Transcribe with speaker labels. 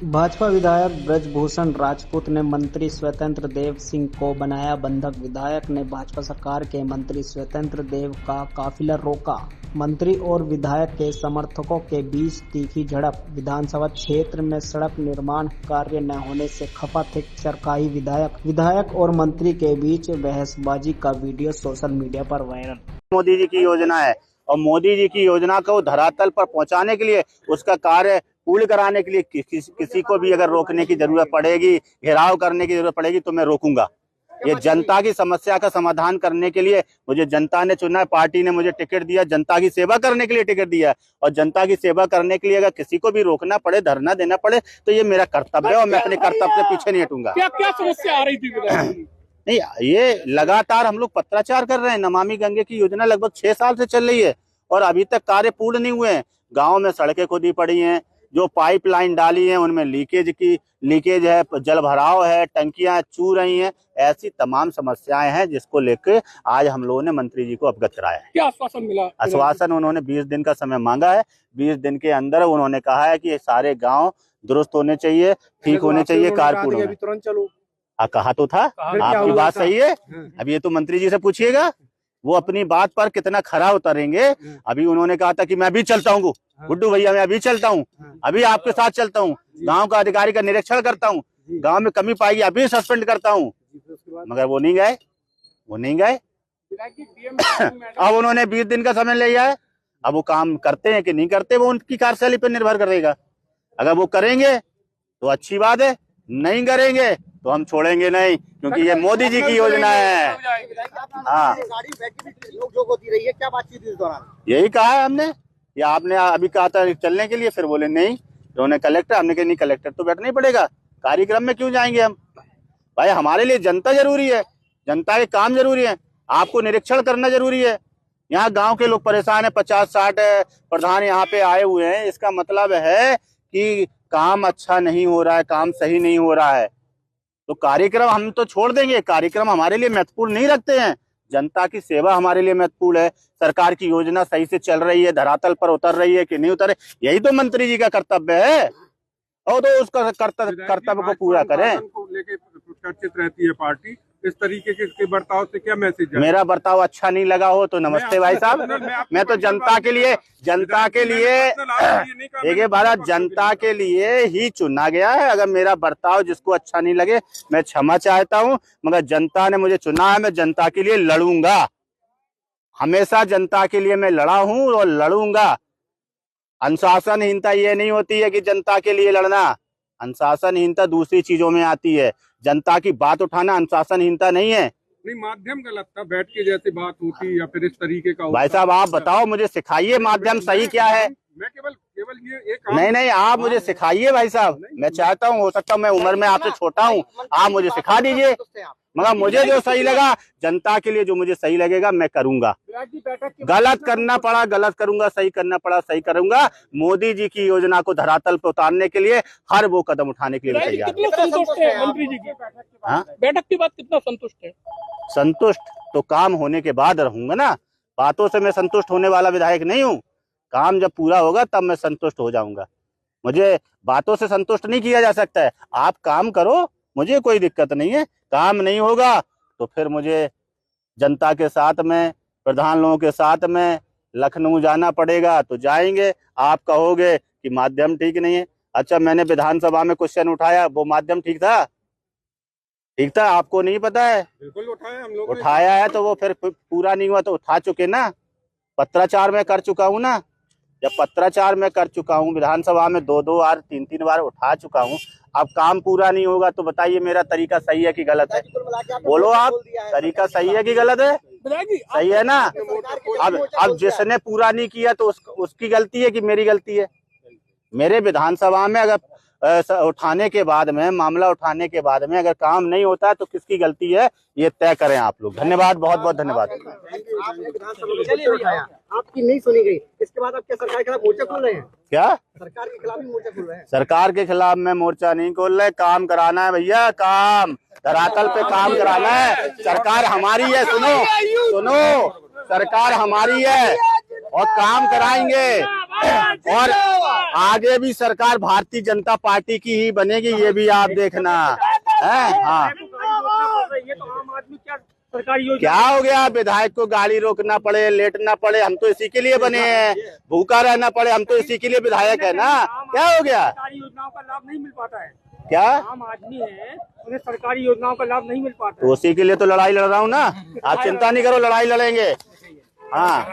Speaker 1: भाजपा विधायक ब्रजभूषण राजपूत ने मंत्री स्वतंत्र देव सिंह को बनाया बंधक। विधायक ने भाजपा सरकार के मंत्री स्वतंत्र देव का काफिला रोका। मंत्री और विधायक के समर्थकों के बीच तीखी झड़प। विधानसभा क्षेत्र में सड़क निर्माण कार्य न होने से खफा थे चरकाई विधायक। विधायक और मंत्री के बीच बहसबाजी का वीडियो सोशल मीडिया पर वायरल।
Speaker 2: मोदी जी की योजना है और मोदी जी की योजना को धरातल पर पहुंचाने के लिए, उसका कार्य पूर्ण कराने के लिए किसी को भी अगर रोकने की जरूरत पड़ेगी, घेराव करने की जरूरत पड़ेगी तो मैं रोकूंगा। ये जनता की समस्या का समाधान करने के लिए मुझे जनता ने चुना है, पार्टी ने मुझे टिकट दिया, जनता की सेवा करने के लिए टिकट दिया और जनता की सेवा करने के लिए अगर किसी को भी रोकना पड़े, धरना देना पड़े तो ये मेरा कर्तव्य है और मैं अपने कर्तव्य से पीछे नहीं हटूंगा।
Speaker 3: क्या क्या समस्या आ रही थी?
Speaker 2: नहीं, ये लगातार हम लोग पत्राचार कर रहे हैं। नमामि गंगे की योजना लगभग 6 साल से चल रही है और अभी तक कार्य पूर्ण नहीं हुए हैं। गांव में सड़कें खुदी पड़ी हैं, जो पाइपलाइन डाली है उनमें लीकेज है, जल भराव है, टंकियां चू रही हैं। ऐसी तमाम समस्याएं हैं जिसको लेकर आज हम लोगों ने मंत्री जी को अवगत कराया है।
Speaker 3: क्या आश्वासन मिला?
Speaker 2: आश्वासन उन्होंने 20 दिन का समय मांगा है। 20 दिन के अंदर उन्होंने कहा है कि ये सारे गाँव दुरुस्त होने चाहिए, ठीक होने चाहिए, कारपूर्ण होने।
Speaker 3: तुरंत चलो।
Speaker 2: कहा तो था, आपकी बात सही है। अब ये तो मंत्री जी से पूछिएगा, वो अपनी बात पर कितना खरा उतरेंगे। अभी उन्होंने कहा था कि मैं अभी चलता हूँ गुड्डू भैया, मैं अभी चलता हूँ, अभी आपके साथ चलता हूँ, गांव का अधिकारी का निरीक्षण करता हूँ, गांव में कमी पाई अभी सस्पेंड करता हूँ, मगर वो नहीं गए। अब उन्होंने 20 दिन का समय लिया है। अब वो काम करते हैं कि नहीं करते वो उनकी कार्यशैली पर निर्भर करेगा। अगर वो करेंगे तो अच्छी बात है, नहीं करेंगे तो हम छोड़ेंगे नहीं, क्योंकि ये मोदी जी की योजना है। हाँ, क्या बातचीत इस दौरान यही कहा है हमने। या आपने अभी कहा था चलने के लिए, फिर बोले नहीं, उन्होंने कलेक्टर, हमने कहा नहीं कलेक्टर तो बैठना ही पड़ेगा, कार्यक्रम में क्यों जाएंगे हम। भाई हमारे लिए जनता जरूरी है, जनता के काम जरूरी है, आपको निरीक्षण करना जरूरी है। यहाँ गांव के लोग परेशान है, 50-60 प्रधान यहाँ पे आए हुए हैं। इसका मतलब है कि काम अच्छा नहीं हो रहा है, काम सही नहीं हो रहा है, तो कार्यक्रम हम तो छोड़ देंगे। कार्यक्रम हमारे लिए महत्वपूर्ण नहीं रखते हैं, जनता की सेवा हमारे लिए महत्वपूर्ण है। सरकार की योजना सही से चल रही है, धरातल पर उतर रही है कि नहीं उतर, यही तो मंत्री जी का कर्तव्य है और तो उसका कर्तव्य को पूरा करें।
Speaker 3: चर्चित रहती है पार्टी, इस तरीके के बर्ताव से क्या मैसेज है?
Speaker 2: मेरा बर्ताव अच्छा नहीं लगा हो तो नमस्ते भाई साहब, मैं तो जनता के लिए देखिए भारत जनता के लिए ही चुना गया है। अगर मेरा बर्ताव जिसको अच्छा नहीं लगे मैं क्षमा चाहता हूं, मगर जनता ने मुझे चुना है, मैं जनता के लिए लड़ूंगा। हमेशा जनता के लिए मैं लड़ा हूं और लड़ूंगा। अनुशासनहीनता ये नहीं होती है कि जनता के लिए लड़ना, अनुशासनहीनता दूसरी चीजों में आती है। जनता की बात उठाना अनुशासनहीनता नहीं है।
Speaker 3: नहीं, माध्यम गलत था, बैठ के जैसे बात होती या फिर इस तरीके का।
Speaker 2: भाई साहब आप बताओ, मुझे सिखाइए माध्यम सही क्या है।
Speaker 3: मैं केवल ये एक
Speaker 2: नहीं, आप मुझे सिखाइए भाई साहब। मैं चाहता हूँ, हो सकता है मैं उम्र में आपसे छोटा हूँ, आप मुझे सिखा दीजिए, मगर मुझे जो सही लगा, जनता के लिए जो मुझे सही लगेगा मैं करूंगा। गलत करना पड़ा गलत करूंगा, सही करना पड़ा सही करूंगा। मोदी जी की योजना को धरातल पर उतारने के लिए हर वो कदम उठाने के लिए तैयार।
Speaker 3: संतुष्ट है मंत्री जी की बैठक के बाद? कितना संतुष्ट है?
Speaker 2: संतुष्ट तो काम होने के बाद रहूंगा ना, बातों से मैं संतुष्ट होने वाला विधायक नहीं हूँ। काम जब पूरा होगा तब मैं संतुष्ट हो जाऊंगा। मुझे बातों से संतुष्ट नहीं किया जा सकता है। आप काम करो, मुझे कोई दिक्कत नहीं है। काम नहीं होगा तो फिर मुझे जनता के साथ में, प्रधान लोगों के साथ में लखनऊ जाना पड़ेगा तो जाएंगे। आप कहोगे कि माध्यम ठीक नहीं है। अच्छा, मैंने विधानसभा में क्वेश्चन उठाया, वो माध्यम ठीक था? ठीक था, आपको नहीं पता है?
Speaker 3: बिल्कुल उठाया हम लोग,
Speaker 2: उठाया है तो वो फिर पूरा नहीं हुआ तो उठा चुके ना। पत्राचार में कर चुका हूँ ना, जब पत्राचार में कर चुका हूँ, विधानसभा में 2-2 बार 3-3 बार उठा चुका हूँ। अब काम पूरा नहीं होगा तो बताइए मेरा तरीका सही है कि गलत है? बोलो आप, तरीका सही है कि गलत है? सही है ना। अब जिसने पूरा नहीं किया तो उसकी गलती है कि मेरी गलती है? मेरे विधानसभा में अगर उठाने के बाद में, मामला उठाने के बाद में अगर काम नहीं होता है तो किसकी गलती है, ये तय करें आप लोग। धन्यवाद, बहुत बहुत धन्यवाद।
Speaker 4: आपकी नहीं सुनी गई, इसके बाद आप क्या सरकार के खिलाफ मोर्चा खोल रहे हैं?
Speaker 2: क्या
Speaker 4: सरकार के खिलाफ ही मोर्चा खोल रहे हैं?
Speaker 2: सरकार के खिलाफ मैं मोर्चा नहीं खोल रहे, काम कराना है भैया, काम धरातल पे काम कराना है। सरकार हमारी है, सुनो, सरकार हमारी है और काम कराएंगे। और आगे भी सरकार भारतीय जनता पार्टी की ही बनेगी, ये भी आप देखना है। हाँ,
Speaker 4: ये तो आम आदमी क्या सरकारी योजना
Speaker 2: क्या हो गया, विधायक को गाड़ी रोकना पड़े, लेटना पड़े, हम तो इसी के लिए बने हैं, भूखा रहना पड़े, हम तो इसी के लिए विधायक है ना। क्या हो गया,
Speaker 4: सरकारी योजनाओं का लाभ नहीं मिल पाता है।
Speaker 2: क्या
Speaker 4: आम आदमी है, उन्हें सरकारी योजनाओं का लाभ नहीं मिल पाता
Speaker 2: तो उसी के लिए तो लड़ाई लड़ रहा हूँ ना। आप चिंता नहीं करो, लड़ाई लड़ेंगे। हाँ।